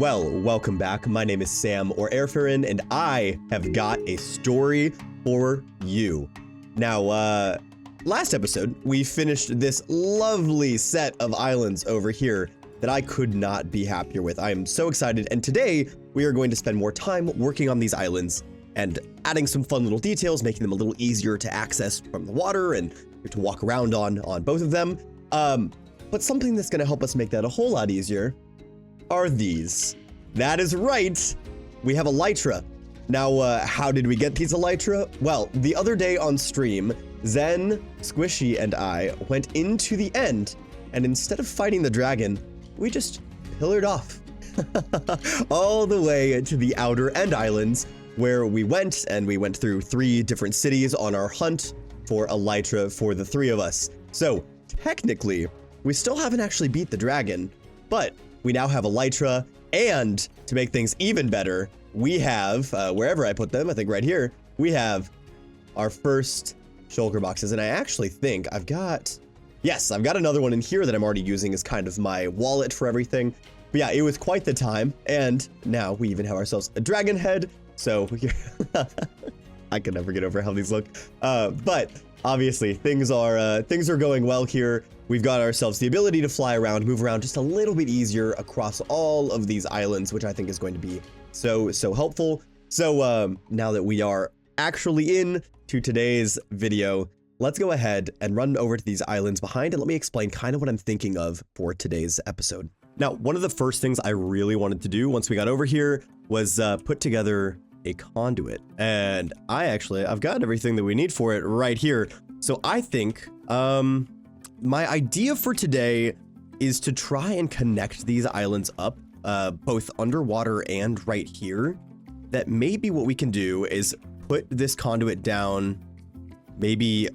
Well, welcome back. My name is Sam, or Erfaren, and I have got a story for you. Now, last episode, we finished this lovely set of islands over here that I could not be happier with. I am so excited, and today we are going to spend more time working on these islands and adding some fun little details, making them a little easier to access from the water and to walk around on both of them. But something that's gonna help us make that a whole lot easier are these. That is right, we have elytra. Now, how did we get these elytra? Well, the other day on stream, Zen, Squishie, and I went into the end, and instead of fighting the dragon, we just pillared off all the way to the outer end islands, where we went through 3 different cities on our hunt for elytra for the 3 of us. So technically, we still haven't actually beat the dragon, but we now have elytra, and to make things even better, we have, wherever I put them, I think right here, we have our first shulker boxes. And I actually think I've got another one in here that I'm already using as kind of my wallet for everything. But yeah, it was quite the time. And now we even have ourselves a dragon head. So I can never get over how these look. But obviously things are going well here. We've got ourselves the ability to fly around, move around just a little bit easier across all of these islands, which I think is going to be so helpful. So now that we are actually in to today's video, let's go ahead and run over to these islands behind and let me explain kind of what I'm thinking of for today's episode. Now, one of the first things I really wanted to do once we got over here was put together a conduit, and I've got everything that we need for it right here. So I think my idea for today is to try and connect these islands up, both underwater and right here. That maybe what we can do is put this conduit down maybe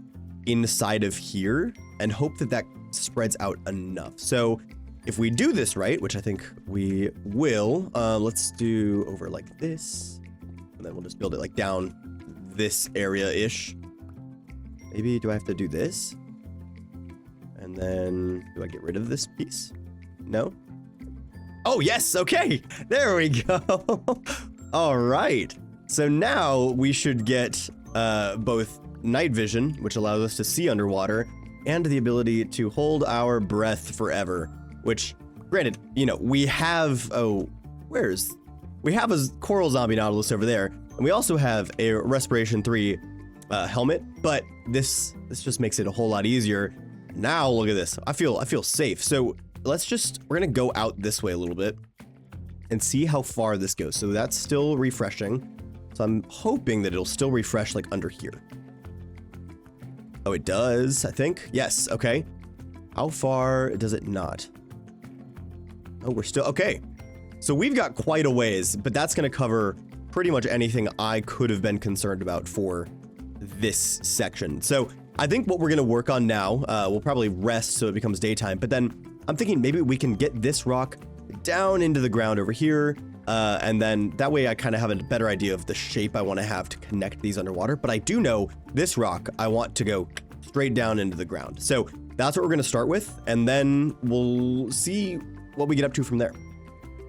inside of here and hope that that spreads out enough. So if we do this right, which I think we will, let's do over like this, and then we'll just build it like down this area-ish. Maybe, do I have to do this? And then, do I get rid of this piece? No? Oh, yes, okay, there we go. All right, so now we should get both night vision, which allows us to see underwater, and the ability to hold our breath forever, which, granted, you know, we have, we have a coral zombie nautilus over there, and we also have a respiration 3 helmet, but this just makes it a whole lot easier. Now look at this. I feel safe. So we're gonna go out this way a little bit and see how far this goes. So that's still refreshing. So I'm hoping that it'll still refresh like under here. Oh, it does, I think. Yes, okay. How far does it not? Oh, we're still, okay. So we've got quite a ways, but that's gonna cover pretty much anything I could have been concerned about for this section. So I think what we're gonna work on now, we'll probably rest so it becomes daytime, but then I'm thinking maybe we can get this rock down into the ground over here, and then that way I kind of have a better idea of the shape I want to have to connect these underwater. But I do know this rock I want to go straight down into the ground. So that's what we're gonna start with, and then we'll see what we get up to from there.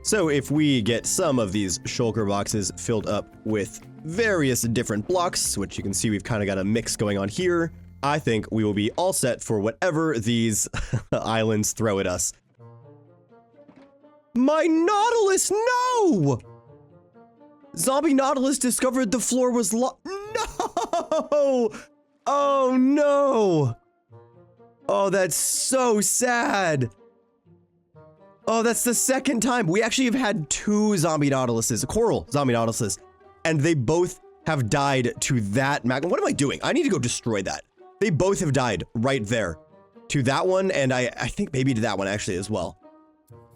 So if we get some of these shulker boxes filled up with various different blocks, which you can see we've kind of got a mix going on here, I think we will be all set for whatever these islands throw at us. My Nautilus, no! Zombie Nautilus discovered the floor was no! Oh no! Oh, that's so sad. Oh, that's the second time. We actually have had 2 zombie nautiluses, coral zombie nautiluses, and they both have died to that magma. What am I doing? I need to go destroy that. They both have died right there to that one, and I think maybe to that one actually as well.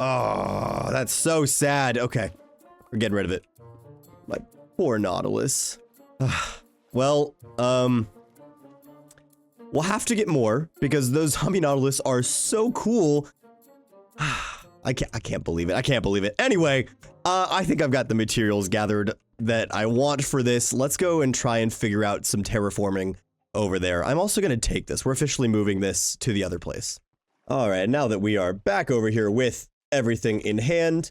Oh, that's so sad. Okay, we're getting rid of it. My poor Nautilus. Well, we'll have to get more because those zombie Nautilus are so cool. I can't believe it. I can't believe it. Anyway, I think I've got the materials gathered that I want for this. Let's go and try and figure out some terraforming over there. I'm also going to take this. We're officially moving this to the other place. All right, now that we are back over here with everything in hand,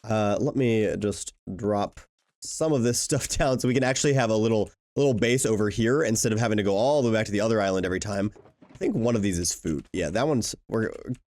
Let me just drop some of this stuff down so we can actually have a little base over here instead of having to go all the way back to the other island every time. I think one of these is food. Yeah, that one's,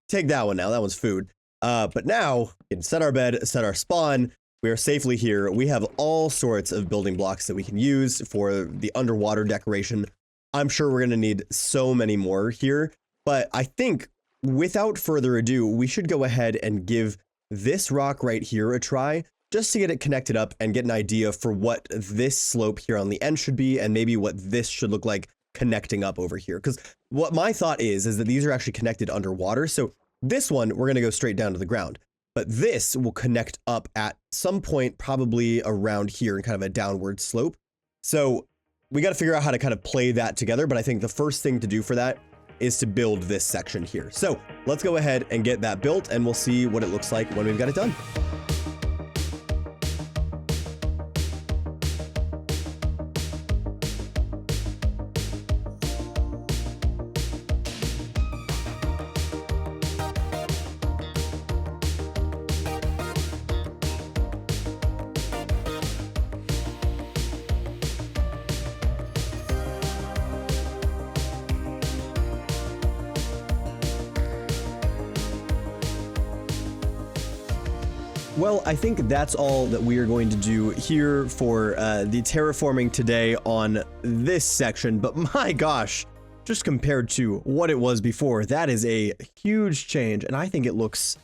take that one now. That one's food. But now we can set our bed, set our spawn. We are safely here. We have all sorts of building blocks that we can use for the underwater decoration. I'm sure we're going to need so many more here, but I think without further ado, we should go ahead and give this rock right here a try, just to get it connected up and get an idea for what this slope here on the end should be, and maybe what this should look like connecting up over here. Because what my thought is that these are actually connected underwater. So this one, we're going to go straight down to the ground. But this will connect up at some point, probably around here in kind of a downward slope. So we got to figure out how to kind of play that together. But I think the first thing to do for that is to build this section here. So let's go ahead and get that built, and we'll see what it looks like when we've got it done. Well, I think that's all that we are going to do here for the terraforming today on this section. But my gosh, just compared to what it was before, that is a huge change. And I think that looks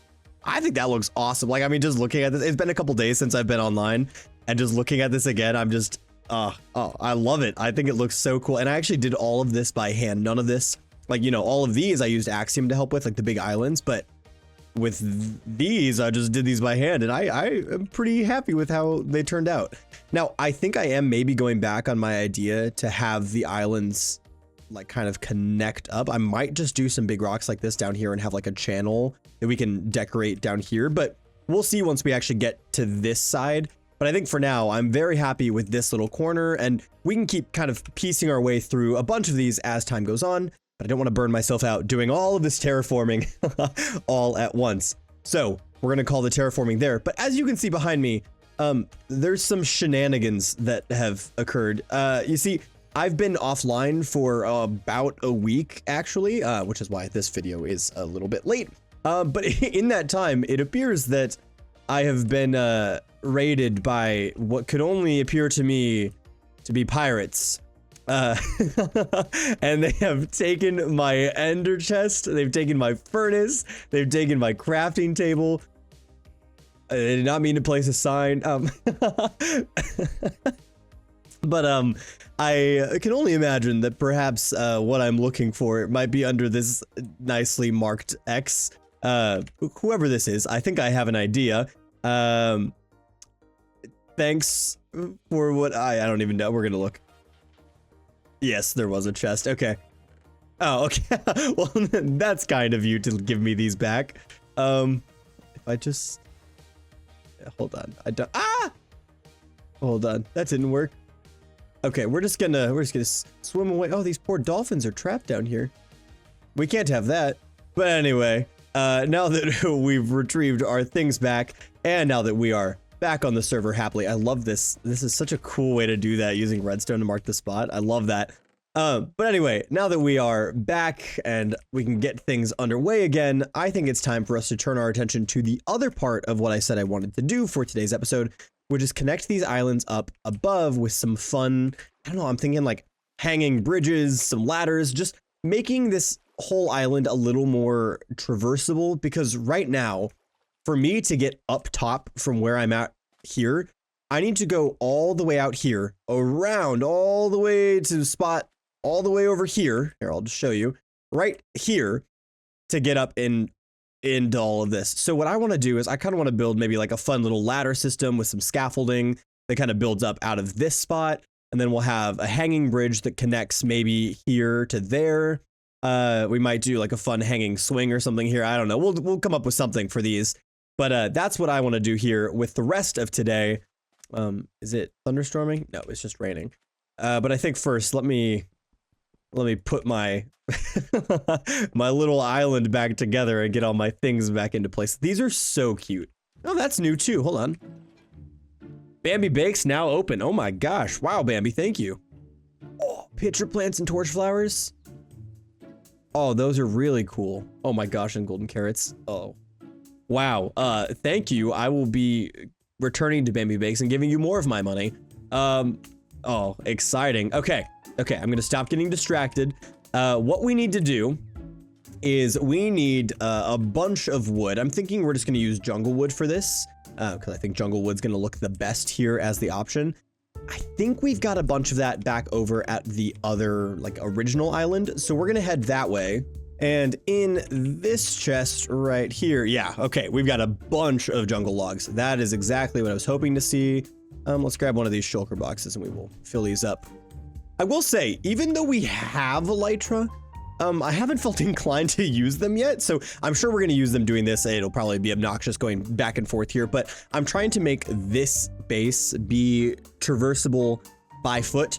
awesome. Like, I mean, just looking at this, it's been a couple days since I've been online, and just looking at this again, I'm just, I love it. I think it looks so cool. And I actually did all of this by hand. None of this, like, you know, all of these I used Axiom to help with, like the big islands, but with these, I just did these by hand, and I am pretty happy with how they turned out. Now, I think I am maybe going back on my idea to have the islands like kind of connect up. I might just do some big rocks like this down here and have like a channel that we can decorate down here, but we'll see once we actually get to this side. But I think for now, I'm very happy with this little corner, and we can keep kind of piecing our way through a bunch of these as time goes on. But I don't want to burn myself out doing all of this terraforming all at once. So we're going to call the terraforming there. But as you can see behind me, there's some shenanigans that have occurred. You see, I've been offline for about a week, actually, which is why this video is a little bit late. But in that time, it appears that I have been raided by what could only appear to me to be pirates. And they have taken my ender chest, they've taken my furnace, they've taken my crafting table. I did not mean to place a sign, but I can only imagine that perhaps what I'm looking for might be under this nicely marked X. Whoever this is, I think I have an idea. Thanks for what I don't even know. We're gonna look. Yes, there was a chest. Okay. Oh, okay. Well, that's kind of you to give me these back. If I just hold on. Hold on. That didn't work. Okay, we're just gonna swim away. Oh, these poor dolphins are trapped down here. We can't have that. But anyway, now that we've retrieved our things back, and now that we are back on the server happily. I love this. This is such a cool way to do that, using redstone to mark the spot. I love that. But anyway, now that we are back and we can get things underway again, I think it's time for us to turn our attention to the other part of what I said I wanted to do for today's episode, which is connect these islands up above with some fun, I don't know, I'm thinking like hanging bridges, some ladders, just making this whole island a little more traversable, because right now, for me to get up top from where I'm at here, I need to go all the way out here, around all the way to the spot, all the way over here. Here, I'll just show you, right here, to get up into all of this. So what I want to do is I kind of want to build maybe like a fun little ladder system with some scaffolding that kind of builds up out of this spot. And then we'll have a hanging bridge that connects maybe here to there. We might do like a fun hanging swing or something here. I don't know. We'll come up with something for these. But that's what I want to do here with the rest of today. Is it thunderstorming? No, it's just raining. But I think first, let me put my my little island back together and get all my things back into place. These are so cute. Oh, that's new too. Hold on. Bambi Bakes now open. Oh my gosh. Wow, Bambi, thank you. Oh, pitcher plants and torch flowers. Oh, those are really cool. Oh my gosh, and golden carrots. Oh. Wow. Thank you. I will be returning to Bambi Bakes and giving you more of my money. Oh, exciting. Okay. Okay, I'm gonna stop getting distracted. What we need to do is we need a bunch of wood. I'm thinking we're just gonna use jungle wood for this, because I think jungle wood's gonna look the best here as the option. I think we've got a bunch of that back over at the other, like, original island, so we're gonna head that way. And in this chest right here, yeah, okay, we've got a bunch of jungle logs. That is exactly what I was hoping to see. Let's grab one of these shulker boxes and we will fill these up. I will say, even though we have elytra, I haven't felt inclined to use them yet, so I'm sure we're going to use them doing this. It'll probably be obnoxious going back and forth here, but I'm trying to make this base be traversable by foot,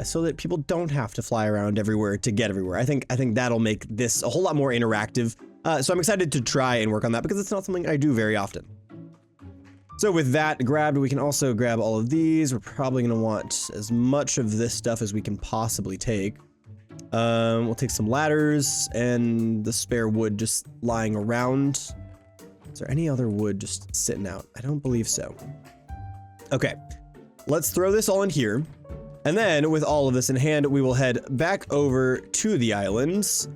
so that people don't have to fly around everywhere to get everywhere. I think that'll make this a whole lot more interactive. So I'm excited to try and work on that because it's not something I do very often. So with that grabbed, we can also grab all of these. We're probably going to want as much of this stuff as we can possibly take. We'll take some ladders and the spare wood just lying around. Is there any other wood just sitting out? I don't believe so. Okay, let's throw this all in here. And then with all of this in hand, we will head back over to the islands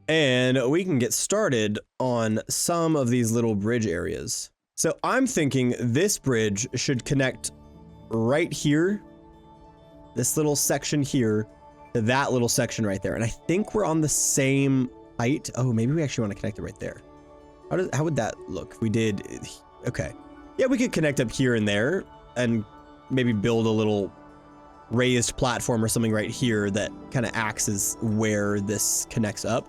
and we can get started on some of these little bridge areas. So I'm thinking this bridge should connect right here, this little section here, to that little section right there. And I think we're on the same height. Oh, maybe we actually want to connect it right there. How would that look if we did? Okay. Yeah, we could connect up here and there and maybe build a little raised platform or something right here that kind of acts as where this connects up.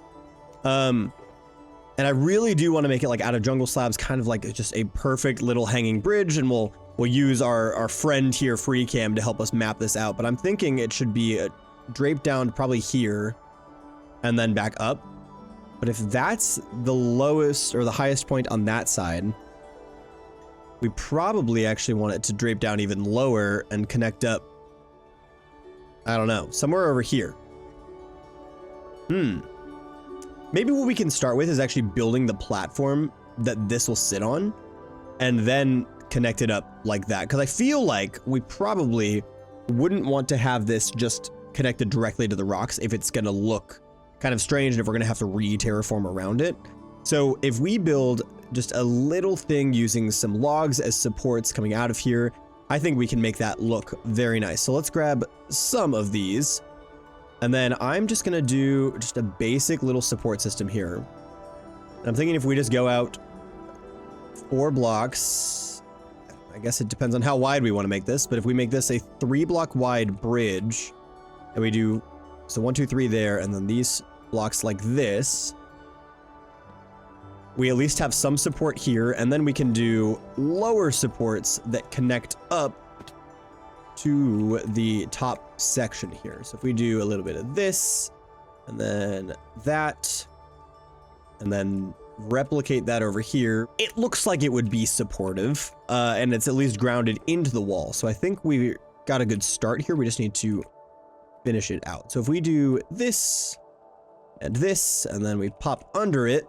And I really do want to make it like out of jungle slabs, kind of like just a perfect little hanging bridge, and we'll use our friend here, FreeCam, to help us map this out. But I'm thinking it should be draped down to probably here and then back up. But if that's the lowest or the highest point on that side, we probably actually want it to drape down even lower and connect up, I don't know, somewhere over here. Maybe what we can start with is actually building the platform that this will sit on and then connect it up like that. Because I feel like we probably wouldn't want to have this just connected directly to the rocks if it's going to look kind of strange and if we're going to have to re-terraform around it. So if we build just a little thing using some logs as supports coming out of here, I think we can make that look very nice. So let's grab some of these. And then I'm just going to do just a basic little support system here. I'm thinking if we just go out 4 blocks, I guess it depends on how wide we want to make this, but if we make this a 3-block wide bridge, and we do, so 1, 2, 3 there, and then these blocks like this, we at least have some support here, and then we can do lower supports that connect up to the top section here. So if we do a little bit of this, and then that, and then replicate that over here, it looks like it would be supportive, and it's at least grounded into the wall. So I think we got a good start here. We just need to finish it out. So if we do this, and then we pop under it,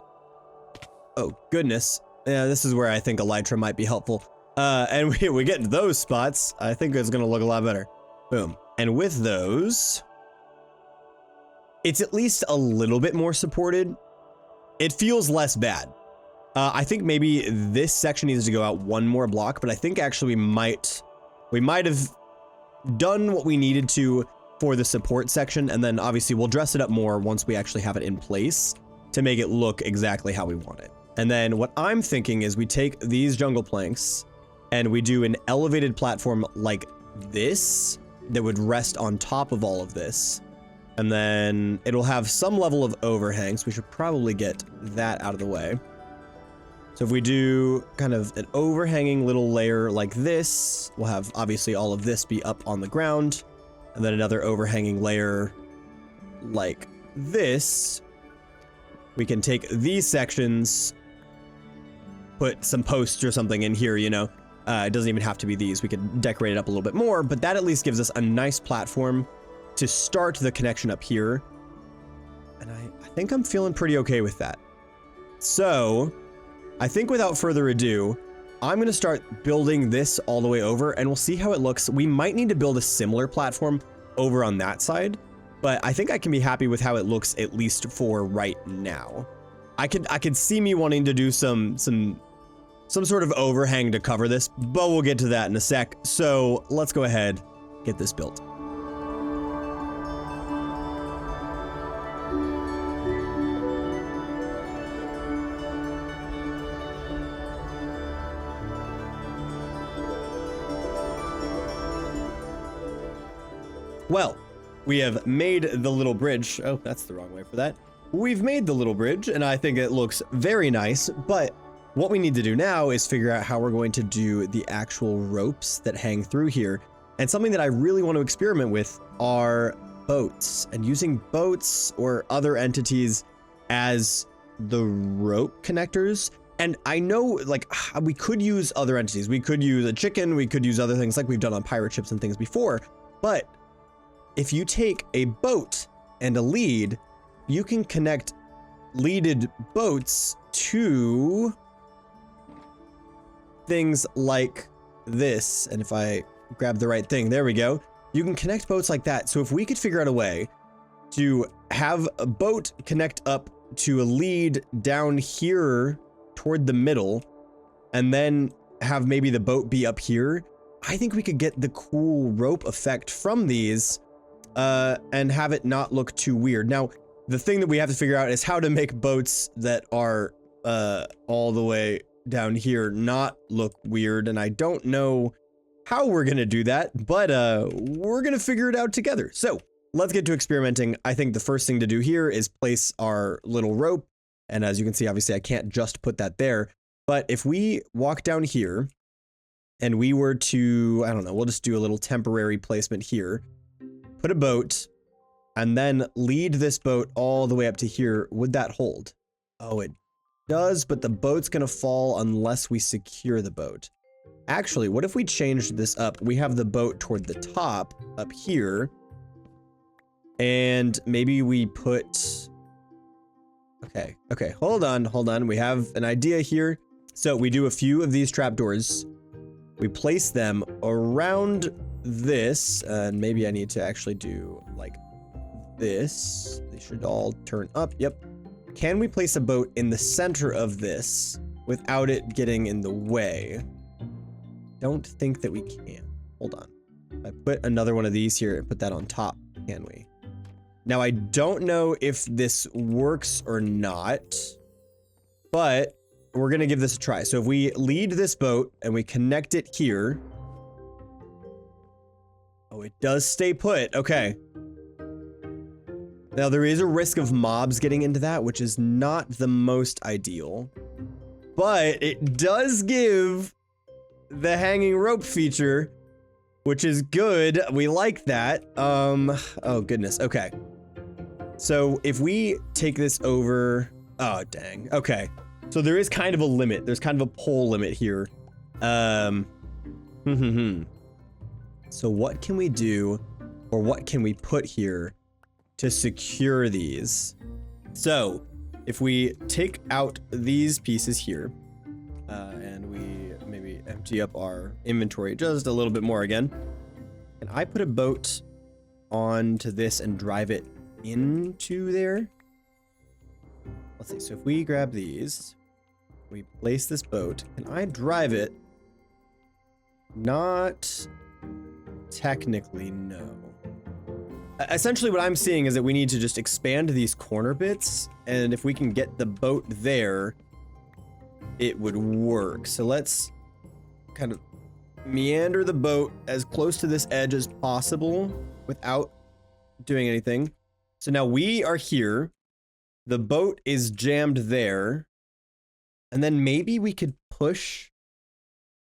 oh goodness, yeah, this is where I think elytra might be helpful. And we get into those spots, I think it's gonna look a lot better. Boom. And with those, it's at least a little bit more supported. It feels less bad. I think maybe this section needs to go out 1 more block, but I think actually we might have done what we needed to for the support section, and then obviously we'll dress it up more once we actually have it in place to make it look exactly how we want it. And then what I'm thinking is we take these jungle planks and we do an elevated platform like this that would rest on top of all of this. And then it'll have some level of overhang, so we should probably get that out of the way. So if we do kind of an overhanging little layer like this, we'll have obviously all of this be up on the ground, and then another overhanging layer like this. We can take these sections, put some posts or something in here, you know. It doesn't even have to be these. We could decorate it up a little bit more, but that at least gives us a nice platform to start the connection up here. And I think I'm feeling pretty okay with that. So I think without further ado, I'm going to start building this all the way over, and we'll see how it looks. We might need to build a similar platform over on that side, but I think I can be happy with how it looks, at least for right now. I could see me wanting to do some sort of overhang to cover this, but we'll get to that in a sec. So let's go ahead, get this built. Well, we have made the little bridge. Oh, that's the wrong way for that. We've made the little bridge, and I think it looks very nice, but what we need to do now is figure out how we're going to do the actual ropes that hang through here. And something that I really want to experiment with are boats, and using boats or other entities as the rope connectors. And I know, like, we could use other entities. We could use a chicken, we could use other things like we've done on pirate ships and things before. But if you take a boat and a lead, you can connect leaded boats to things like this. And if I grab the right thing, there we go. You can connect boats like that. So if we could figure out a way to have a boat connect up to a lead down here toward the middle, and then have maybe the boat be up here, I think we could get the cool rope effect from these and have it not look too weird. Now, the thing that we have to figure out is how to make boats that are all the way down here not look weird, and I don't know how we're gonna do that, but we're gonna figure it out together. So let's get to experimenting. I think the first thing to do here is place our little rope, and as you can see, obviously I can't just put that there, but if we walk down here and we were to, I don't know, we'll just do a little temporary placement here, put a boat, and then lead this boat all the way up to here, would that hold? Oh, it does, but the boat's gonna fall unless we secure the boat. Actually, what if we changed this up? We have the boat toward the top up here, and maybe we put, okay, hold on. We have an idea here. So we do a few of these trapdoors. We place them around this, and maybe I need to actually do like this. They should all turn up. Yep. Can we place a boat in the center of this without it getting in the way? Don't think that we can. Hold on. I put another one of these here and put that on top. Can we? Now, I don't know if this works or not, but we're going to give this a try. So if we lead this boat and we connect it here. Oh, it does stay put. Okay. Now, there is a risk of mobs getting into that, which is not the most ideal, but it does give the hanging rope feature, which is good. We like that. Oh goodness. Okay. So if we take this over, oh dang. Okay. So there is kind of a limit. There's kind of a pole limit here. So what can we do, or what can we put here to secure these? So if we take out these pieces here, and we maybe empty up our inventory just a little bit more again, and I put a boat onto this and drive it into there. Let's see. So if we grab these, we place this boat, and I drive it. Not technically, no. Essentially what I'm seeing is that we need to just expand these corner bits, and if we can get the boat there, it would work. So let's kind of meander the boat as close to this edge as possible without doing anything. So now we are here. The boat is jammed there. And then maybe we could push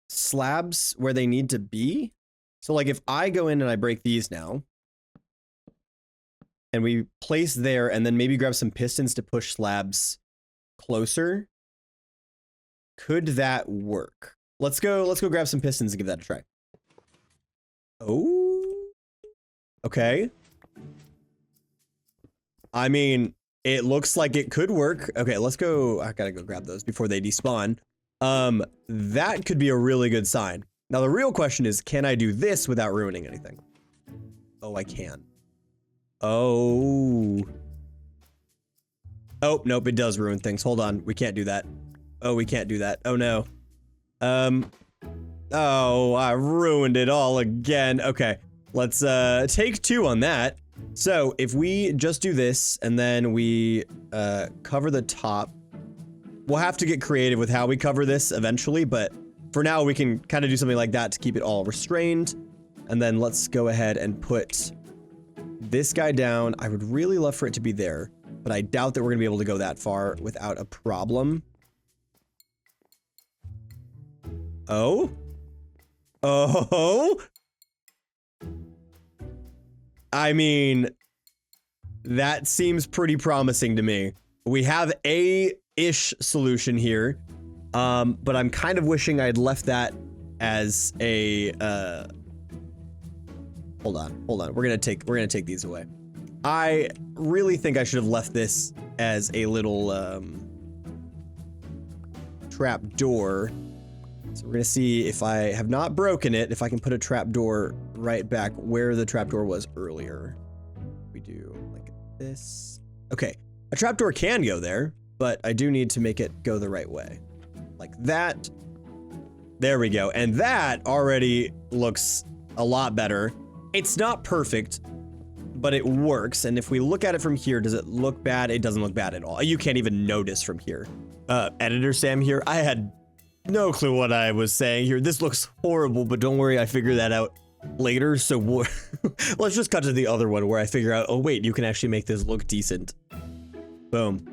slabs where they need to be. So like if I go in and I break these now, and we place there, and then maybe grab some pistons to push slabs closer. Could that work? Let's go grab some pistons and give that a try. Oh. Okay. I mean, it looks like it could work. Okay, let's go. I gotta go grab those before they despawn. That could be a really good sign. Now, the real question is, can I do this without ruining anything? Oh, I can. Oh. Oh, nope, it does ruin things. Hold on, we can't do that. Oh, we can't do that. Oh, no. Oh, I ruined it all again. Okay, let's take 2 on that. So if we just do this and then we cover the top, we'll have to get creative with how we cover this eventually, but for now we can kind of do something like that to keep it all restrained. And then let's go ahead and put this guy down. I would really love for it to be there, but I doubt that we're gonna be able to go that far without a problem. Oh? Oh? I mean, that seems pretty promising to me. We have a-ish solution here, but I'm kind of wishing I'd left that as a, hold on. We're gonna take these away. I really think I should have left this as a little, trap door. So we're gonna see if I have not broken it, if I can put a trapdoor right back where the trapdoor was earlier. We do like this. Okay, a trapdoor can go there, but I do need to make it go the right way. Like that. There we go. And that already looks a lot better. It's not perfect, but it works. And if we look at it from here, does it look bad? It doesn't look bad at all. You can't even notice from here. Editor Sam here. I had no clue what I was saying here. This looks horrible, but don't worry, I figured that out later. So let's just cut to the other one where I figure out, oh wait, you can actually make this look decent. Boom.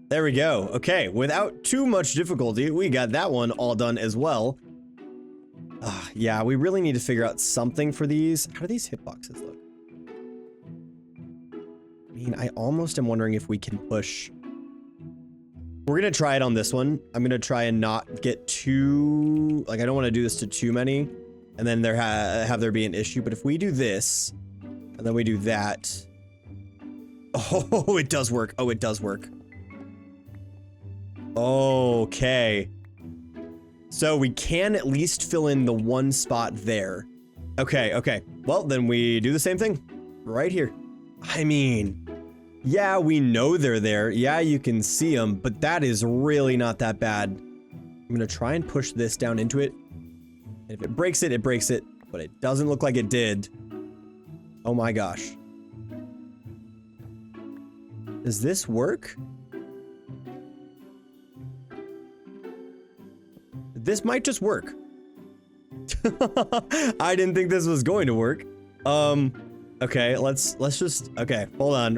There we go. Okay, without too much difficulty, we got that one all done as well. Yeah, we really need to figure out something for these. How do these hitboxes look? I mean, I almost am wondering if we can push. We're gonna try it on this one. I'm gonna try and not get too, like, I don't want to do this to too many, and then have there be an issue. But if we do this, and then we do that, oh, it does work. Oh, it does work. Okay. So we can at least fill in the one spot there. Okay, okay. Well, then we do the same thing right here. I mean, yeah, we know they're there. Yeah, you can see them, but that is really not that bad. I'm gonna try and push this down into it. And if it breaks it, it breaks it, but it doesn't look like it did. Oh my gosh. Does this work? This might just work. I didn't think this was going to work. Okay, let's just, okay, hold on.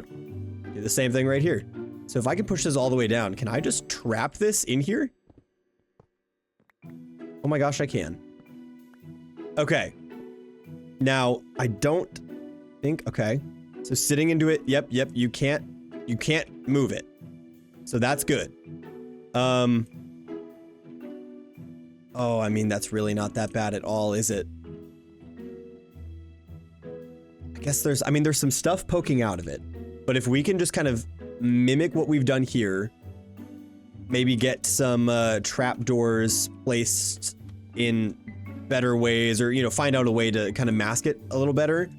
Do the same thing right here. So if I can push this all the way down, can I just trap this in here? Oh my gosh, I can. Okay. Now, I don't think, okay. So sitting into it, yep, you can't move it. So that's good. Oh, I mean, that's really not that bad at all, is it? I guess there's some stuff poking out of it. But if we can just kind of mimic what we've done here, maybe get some trapdoors placed in better ways, or, you know, find out a way to kind of mask it a little better.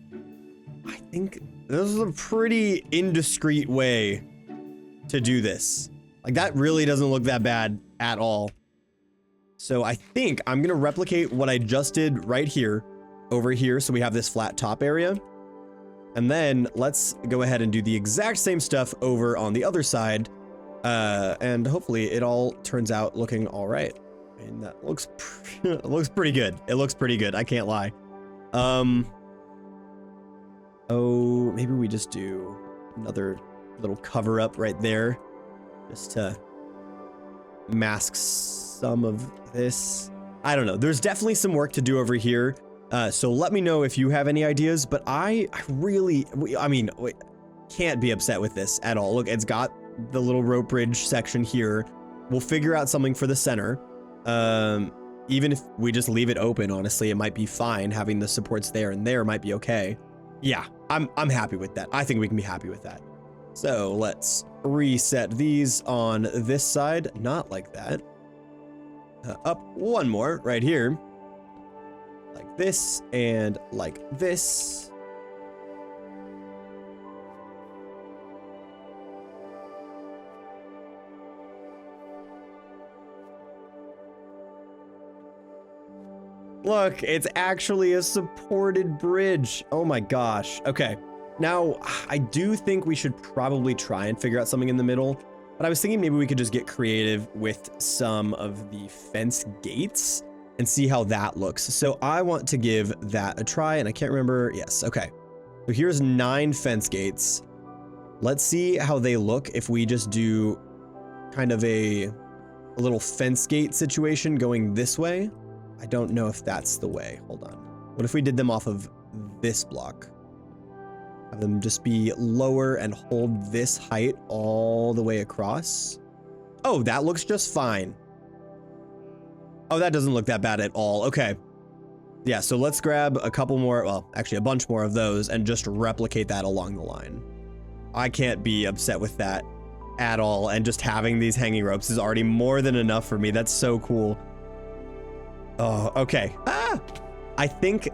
I think this is a pretty indiscreet way to do this. Like, that really doesn't look that bad at all. So I think I'm gonna replicate what I just did right here, over here, so we have this flat top area. And then let's go ahead and do the exact same stuff over on the other side. And hopefully it all turns out looking all right. And that looks, it looks pretty good. It looks pretty good, I can't lie. Oh, maybe we just do another little cover up right there, just to mask some of this. I don't know. There's definitely some work to do over here. So let me know if you have any ideas, but I mean, can't be upset with this at all. Look, it's got the little rope bridge section here. We'll figure out something for the center. Even if we just leave it open, honestly, it might be fine. Having the supports there and there might be okay. Yeah, I'm happy with that. I think we can be happy with that. So let's reset these on this side. Not like that. Up one more right here. Like this and like this. Look, it's actually a supported bridge. Oh my gosh. Okay. Now, I do think we should probably try and figure out something in the middle, but I was thinking maybe we could just get creative with some of the fence gates and see how that looks. So I want to give that a try, and I can't remember. Yes, okay. So here's 9 fence gates. Let's see how they look if we just do kind of a little fence gate situation going this way. I don't know if that's the way. Hold on. What if we did them off of this block? Have them just be lower and hold this height all the way across. Oh, that looks just fine. Oh, that doesn't look that bad at all. Okay. Yeah, so let's grab a couple more, well, actually a bunch more of those and just replicate that along the line. I can't be upset with that at all. And just having these hanging ropes is already more than enough for me. That's so cool. Oh, okay. I think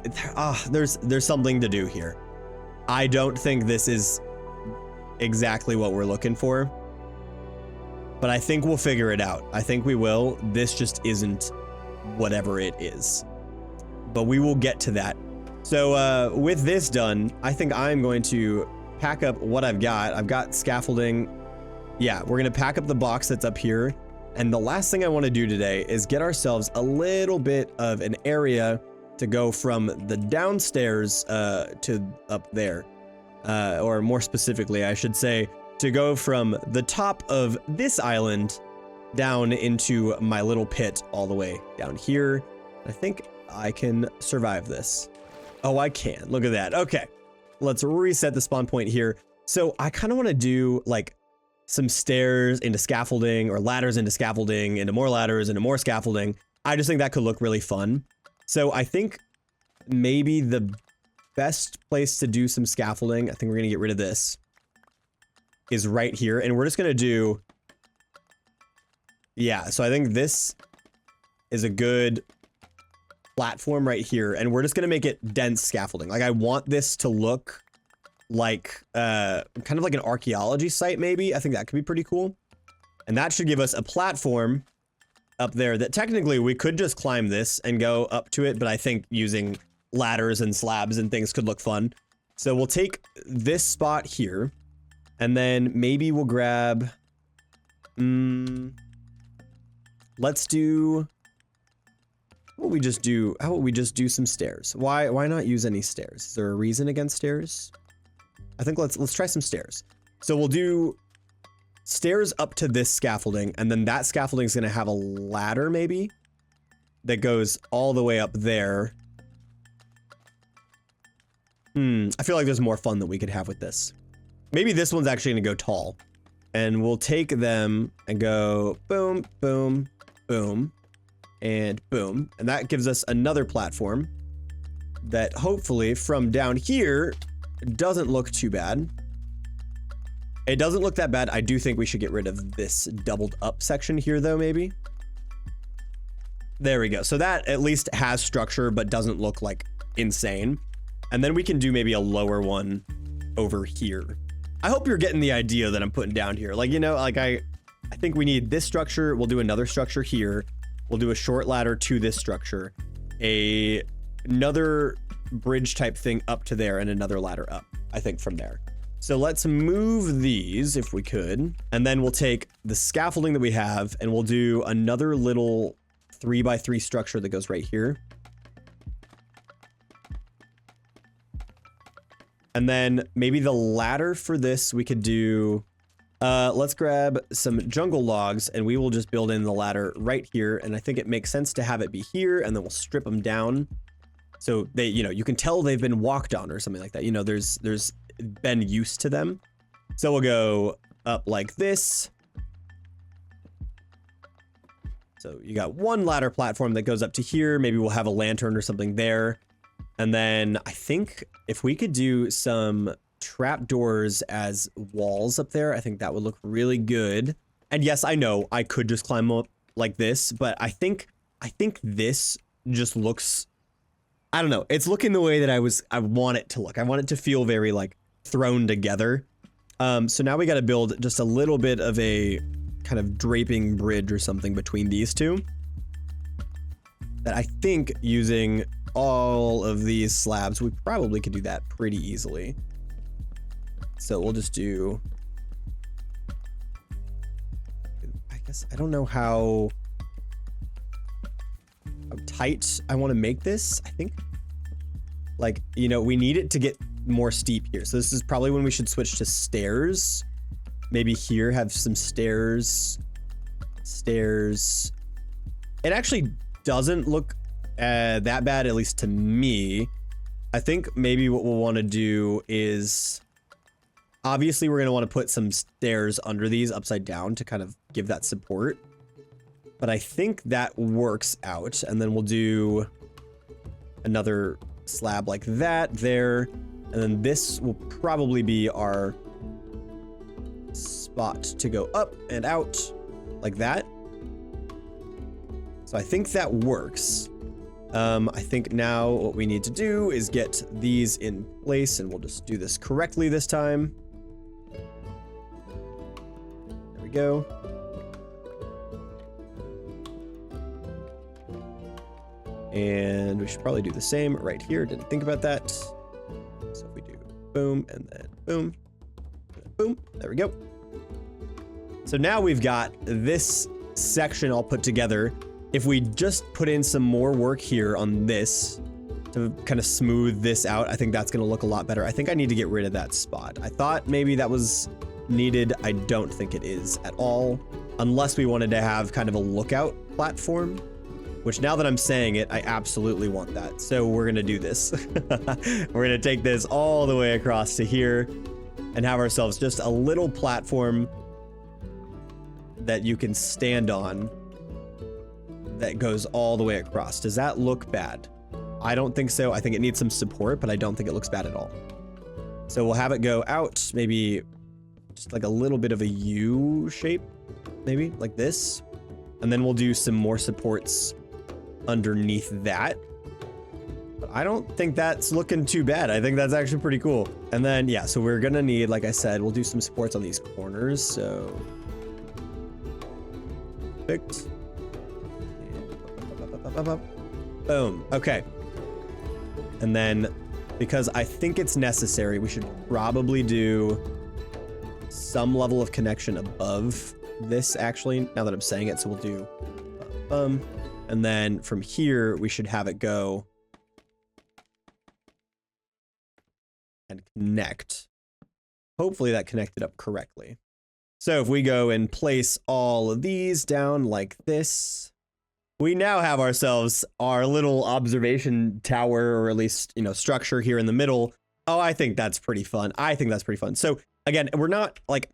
there's something to do here. I don't think this is exactly what we're looking for, but I think we'll figure it out. I think we will. This just isn't whatever it is, but we will get to that. So with this done, I think I'm going to pack up what I've got. I've got scaffolding. Yeah, we're going to pack up the box that's up here. And the last thing I want to do today is get ourselves a little bit of an area to go from the downstairs to up there. Or more specifically, I should say, to go from the top of this island down into my little pit all the way down here. I think I can survive this. Oh, I can. Look at that. Okay, let's reset the spawn point here. So I kind of want to do like some stairs into scaffolding or ladders into scaffolding, into more ladders, into more scaffolding. I just think that could look really fun. So I think maybe the best place to do some scaffolding, I think we're going to get rid of this, is right here. And we're just going to do, yeah, so I think this is a good platform right here. And we're just going to make it dense scaffolding. Like I want this to look like kind of like an archaeology site, maybe. I think that could be pretty cool. And that should give us a platform up there that technically we could just climb this and go up to it, but I think using ladders and slabs and things could look fun. So we'll take this spot here, and then maybe we'll grab, let's do, how about we just do some stairs? Why not use any stairs? Is there a reason against stairs? I think let's try some stairs. So we'll do stairs up to this scaffolding, and then that scaffolding is going to have a ladder maybe that goes all the way up there. I feel like there's more fun that we could have with this. Maybe this one's actually going to go tall, and we'll take them and go boom, boom, boom, and boom. And that gives us another platform that hopefully from down here doesn't look too bad. It doesn't look that bad. I do think we should get rid of this doubled up section here though, maybe. There we go. So that at least has structure, but doesn't look like insane. And then we can do maybe a lower one over here. I hope you're getting the idea that I'm putting down here. Like, you know, like I think we need this structure. We'll do another structure here. We'll do a short ladder to this structure, another bridge type thing up to there, and another ladder up, I think, from there. So let's move these if we could, and then we'll take the scaffolding that we have and we'll do another little 3x3 structure that goes right here. And then maybe the ladder for this we could do, let's grab some jungle logs and we will just build in the ladder right here. And I think it makes sense to have it be here, and then we'll strip them down. So they, you know, you can tell they've been walked on or something like that. You know, there's been used to them. So we'll go up like this. So you got one ladder platform that goes up to here. Maybe we'll have a lantern or something there. And then I think if we could do some trapdoors as walls up there, I think that would look really good. And yes, I know I could just climb up like this, but I think this just looks, I don't know. It's looking the way that I want it to look. I want it to feel very like thrown together. So now we got to build just a little bit of a kind of draping bridge or something between these two. That I think using all of these slabs, we probably could do that pretty easily. So we'll just do, I guess, I don't know how tight I want to make this. I think, like, you know, we need it to get more steep here. So this is probably when we should switch to stairs. Maybe here have some stairs. It actually doesn't look that bad, at least to me. I think maybe what we'll want to do is, obviously we're going to want to put some stairs under these upside down to kind of give that support. But I think that works out. And then we'll do another slab like that there. And then this will probably be our spot to go up and out like that. So I think that works. I think now what we need to do is get these in place, and we'll just do this correctly this time. There we go. And we should probably do the same right here. Didn't think about that. So if we do boom and then boom, and boom, there we go. So now we've got this section all put together. If we just put in some more work here on this to kind of smooth this out, I think that's going to look a lot better. I think I need to get rid of that spot. I thought maybe that was needed. I don't think it is at all, unless we wanted to have kind of a lookout platform, which now that I'm saying it, I absolutely want that. So we're going to do this. We're going to take this all the way across to here and have ourselves just a little platform that you can stand on that goes all the way across. Does that look bad? I don't think so. I think it needs some support, but I don't think it looks bad at all. So we'll have it go out, maybe just like a little bit of a U shape, maybe like this. And then we'll do some more supports underneath that. But I don't think that's looking too bad. I think that's actually pretty cool. And then, yeah, so we're gonna need, like I said, we'll do some supports on these corners. So perfect. Boom. Okay. And then, because I think it's necessary, we should probably do some level of connection above this, actually, now that I'm saying it. So we'll do and then from here we should have it go and connect. Hopefully that connected up correctly. So if we go and place all of these down like this, we now have ourselves our little observation tower, or at least, you know, structure here in the middle. Oh, I think that's pretty fun. I think that's pretty fun. So again, we're not like,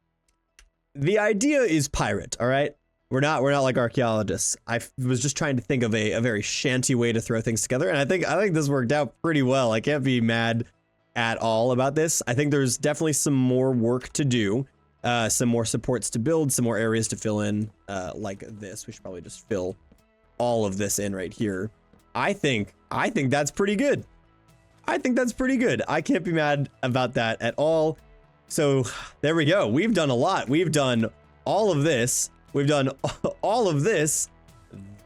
the idea is pirate, all right? We're not like archaeologists. I was just trying to think of a very shanty way to throw things together, and I think this worked out pretty well. I can't be mad at all about this. I think there's definitely some more work to do, some more supports to build, some more areas to fill in, like this. We should probably just fill all of this in right here. I think that's pretty good. I think that's pretty good. I can't be mad about that at all. So there we go. We've done a lot. We've done all of this. We've done all of this,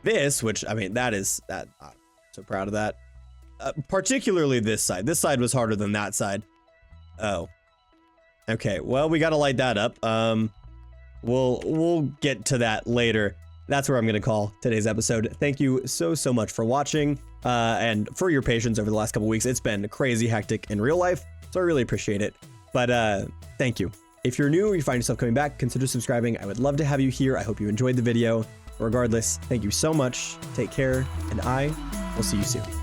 which, I mean, that I'm so proud of that. Particularly this side. This side was harder than that side. Oh, okay. Well, we got to light that up. We'll get to that later. That's where I'm going to call today's episode. Thank you so much for watching, and for your patience over the last couple weeks. It's been crazy hectic in real life, so I really appreciate it. But thank you. If you're new or you find yourself coming back, consider subscribing. I would love to have you here. I hope you enjoyed the video. Regardless, thank you so much. Take care, and I will see you soon.